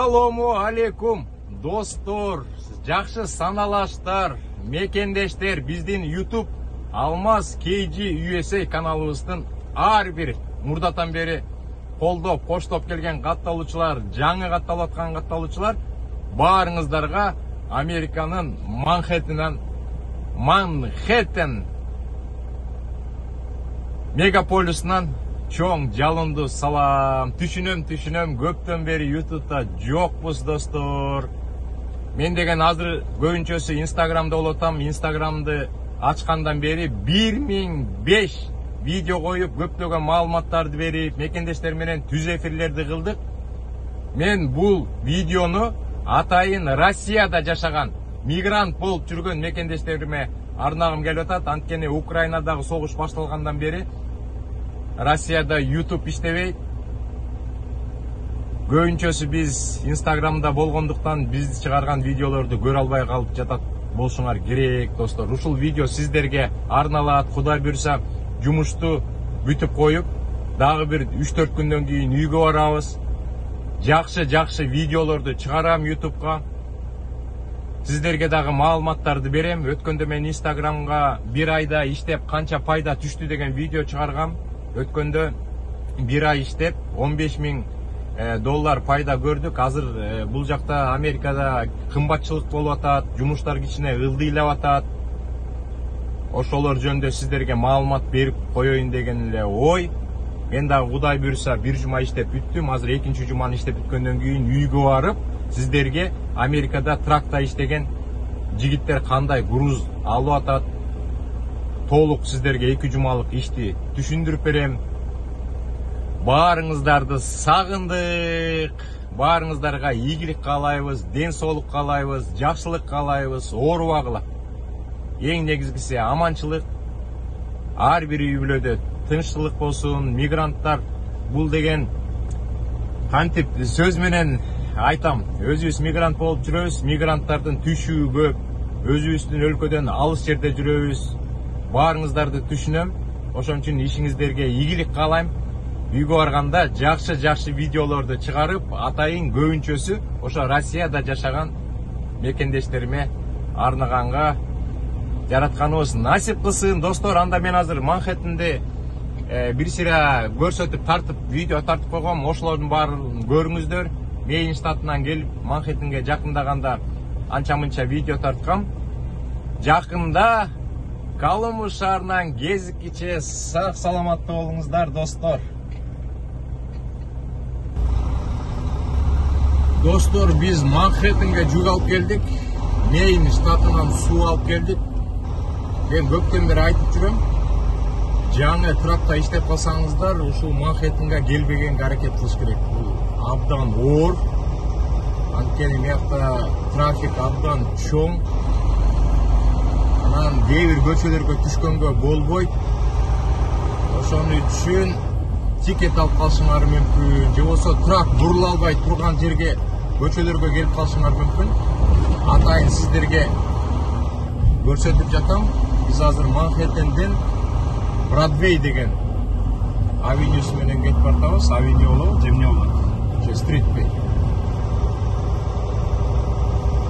Ассаламу алейкум достор, жакшы саналаштар, мекендештер, биздин YouTube Алмаз KG USA каналыбыздын ар бир мурдатан бери колдоп, коштоп келген катталуучулар, жаңы катталып аткан катталуучулар, баарыңыздарга Американын Манхэттен мегаполисинен чоң жалындуу салам. Түшүнөм, көптөн бери YouTube'да жокпуз достор. Мен деген азыр көбүнчөсү Instagram'da болуп атам. Instagram'ды ачкандан бери 1005 видео коюп, көптөгөн маалыматтарды берип, мекендештер менен түз эфирлерди кылдык. Мен бул видеону атайын Россияда жашаган, мигрант болуп жүргөн мекендештериме арнагым келип атат. Анткени Украинадагы согуш башталгандан бери Россияда YouTube иштебейт. Көбүнчөсү биз Instagram'da болгондуктан биз чыгарган видеолорду көрө албай калып жатат болушуңар керек достор. Ушул видео сиздерге арналат. Кудай буйрса жумушту бүтүп коюп, дагы бир 3-4 күндөн кийин үйгө барабыз. Жакшы видеолорду чыгарам YouTube'га. Сиздерге дагы маалыматтарды берем. Өткөндө мен Instagram'га бир айда иштеп канча пайда түштү деген видео чыгаргам. Өткөндө бир ай иштеп $15,000 пайда көрдүк. Азыр бул жакта Америкада кымбатчылык болуп атат, жумуштар кичине ылдыйлап атат. Ошолор жөнүндө сиздерге маалымат берип коеюн деген эле ой. Мен дагы Кудай буйрса бир жума иштеп бүттүм. Азыр экинчи жуманы иштеп бүткөндөн кийин үйгө барып, сиздерге Америкада тракта иштеген жигиттер кандай груз алып атат, толук сиздерге 2 жумалык ишти түшүндүрүп берем. Баарыңыздарды сагындык. Баарыңыздарга ийгилик каалайбыз, ден соолук каалайбыз, жакшылык каалайбыз, оорубагыла. Эң негизгиси аманчылык. Ар бир үй бүлөдө тынччылык болсун. Мигранттар бул деген кантип сөз менен айтам, өзүбүз мигрант болуп жүрөбүз. Мигранттардын түшүгү көп. Өзүбүздүн өлкөдөн алыс жерде жүрөбүз. Баарыңыздарды түшүнөм. Ошон үчүн ишиңиздерге ийгилик каалайм. Үйгө барганда жакшы видеолорду чыгарып, атайын көбүнчөсү ошо Россияда жашаган мекендештериме арнаганга жаратканыбыз насип кылсын достор. Анда мен азыр Манхэттенде бир сыйра көрсөтүп тартып, видео тартып койгом. Ошолордун баарын көрүңүздөр. Мейн штатынан келип Манхэттенге жакындаганда анча-мынча видео тарткам. Жакында Колумбус шаарынан кезиккиче сак саламатта болуңуздар достор. Достор, биз Манхэттенге жүк алып келдик. Мейн штатынан суу алып келдик. Мен көптөн бери айтып жүрөм. Жаңы тракта иштеп калсаңыздар, ушул Манхэттенге келбегенге аракет кылыш керек. Бул абдан оор. Анткени мыякта трафик абдан чоң. Анан кээ-бир көчөлөргө түшкөнгө болбойт. Ошон үчүн тикет алып калышыңар мүмкүн. Же болсо трак бурула албай турган жерге көчөлөргө келип калышыңар мүмкүн. Атайын сиздерге көрсөтүп жатам. Биз азыр Манхэттенден Бродвей деген авенюсу менен кетип бартабыз. Авеню болобу, же эмне болот? Стритпей.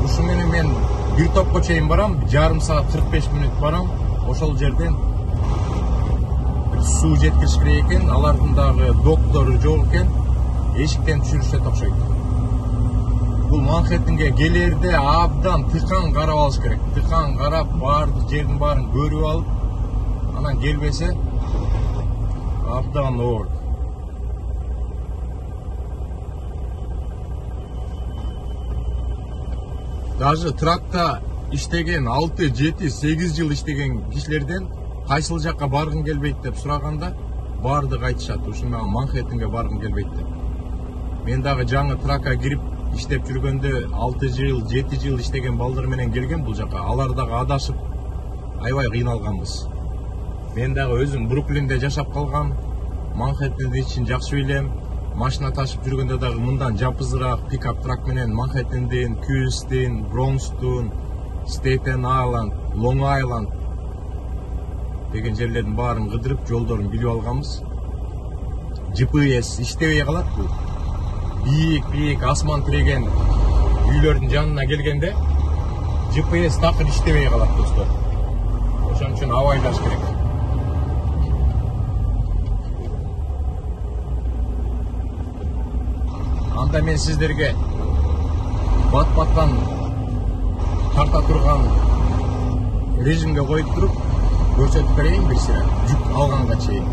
Ушу менен мен бир топко чейин барам, жарым саат 45 мүнөт барам. Ошол жерден суу жеткириш керек экен, алардын дагы доктору жок экен. Эшиктен түшүрүшөт окшойт. Бул Манхэттенге келерде абдан тыкан карап алыш керек. Тыкан карап, баардык жердин баарын көрүп алып, анан келбесе абдан оор. Даже тракта иштеген 6, 7, 8 жыл иштеген кишилерден кайсыл жакка баргың келбейт деп сураганда баардык айтышат, ушул Манхэттенге баргым келбейт деп. Мен дагы жаңы тракка кирип иштеп жүргөндө 6 жыл, 7 жыл иштеген балдар менен келген бул жака. Алар дагы адашып аябай кыйналганбыз. Мен дагы өзүм Бруклинде жашап калгам. Манхэттендин ичин жакшы билем. Машина ташып жүргөндө дагы мындан жапызыраак пикап трак менен Манхэттенден, Кюстен, Бронкстон, Стейтен Айленд, Лонг Айленд деген жерлердин баарын кыдырып, жолдорун билип алганбыз. GPS иштебей калат бул. Бийик асман тиреген үйлөрдүн жанына келгенде GPS такыр иштебей калат достор. Ошон үчүн абайлаш керек. Анда мен сиздерге бат-баттан тарта турган режимге коюп туруп көрсөтүп берейин бир сыра жүк алганга чейин.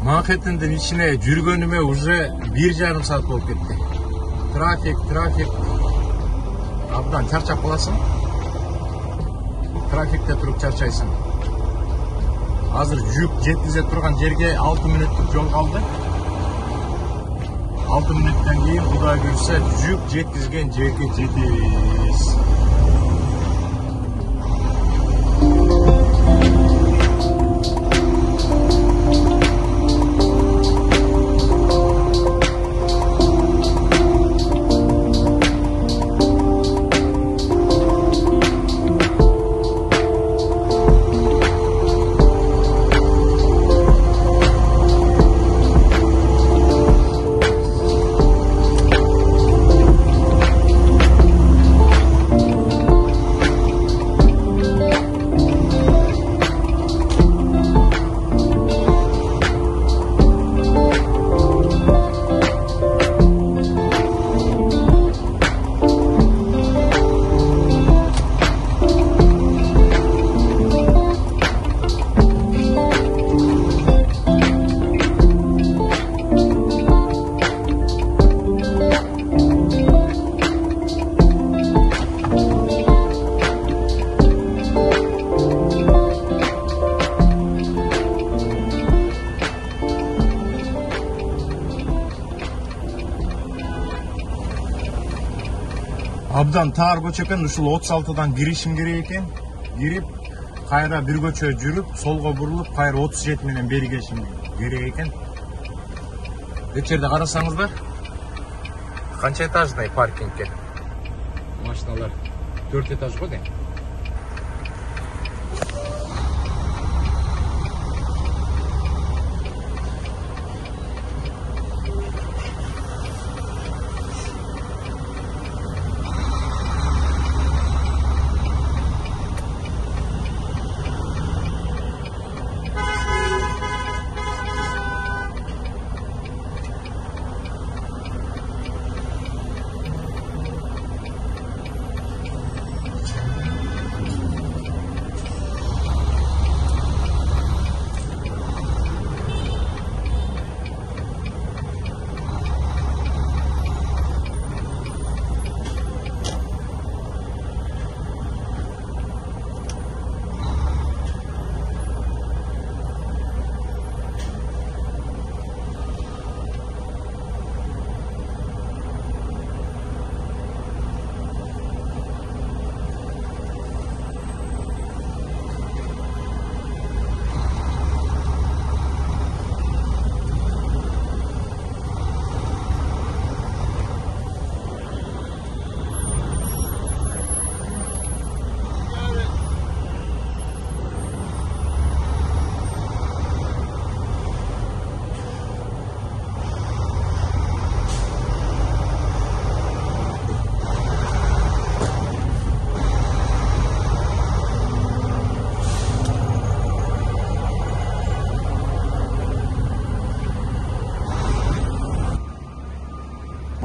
Manhattan'ın içine жүргөнүмө уже 1,5 saat болуп кетти. Трафик. Абдан чарчап каласың. Трафикте туруп чарчайсың. Азыр жүк жеткизе турган жерге 6 мүнөттүк жол калды. 6 мүнөттөн кийин Кудай буйрса жүк жеткизген жерге жетебиз. Абдан таар көчө экен, ушул 36-дан киришим керек экен. Кирип, кайра бир көчө жүрүп, солго бурулуп, кайра 37 менен бери келишим керек экен. Бул жерде карасаңыздар, канча этажный паркингке? Машиналар 4 этаж го дейм.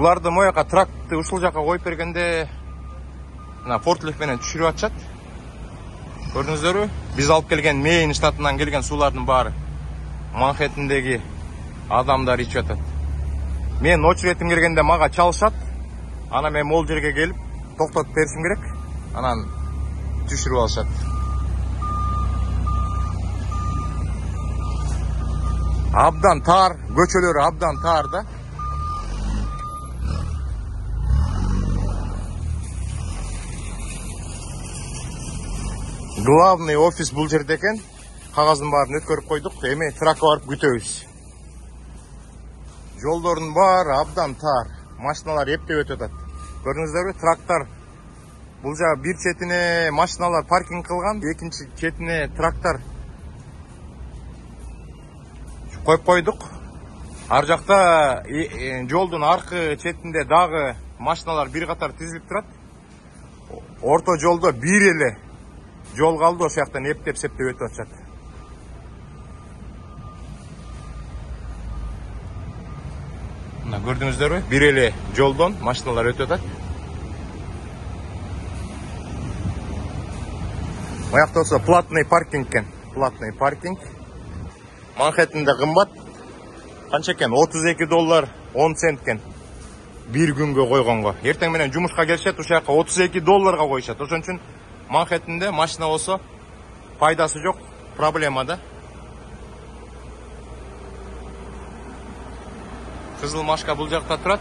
Буларды мояка трактты ушул жака коюп бергенде мына форклифт менен түшүрүп атышат. Көрдүңүздөрбү? Биз алып келген Мэйн штатынан келген суулардын баары Манхэттендеги адамдар ичип атат. Мен очередим келгенде мага чалышат. Ана мен могул жерге келип токтотуп беришим керек. Анан түшүрүп алышат. Абдан тар, көчөлөрү абдан тар да. Главный офис бул жерде экен. Кагаздын баарын өткөрүп койдук. Эми тракка барып күтөбүз. Жолдордун баары абдан тар. Машиналар эптеп өтүп атат. Көрдүңүздөрбү? Трактар бул жагы бир четине машиналар паркинг кылган, экинчи четине трактор коюп койдук. Ар жакта жолдун аркы четинде дагы машиналар бир катар тизилип турат. Орто жолдо бир эле жол калды, ошол жактан эптеп септеп өтүп атышат. Мына көрдүңүздөрбү? Бир эле жолдон машиналар өтүп атат. Буякта болсо платный паркинг экен. Платный паркинг. Манхэттенде кымбат. Канча экен? $32 10 цент экен. Бир күнгө койгонго. Эртең менен жумушка келишет, ушул жака $32 коюшат. Ошон үчүн Манхэттенде машина болсо пайдасы жок, проблема да. Кызыл машка бул жакта турат.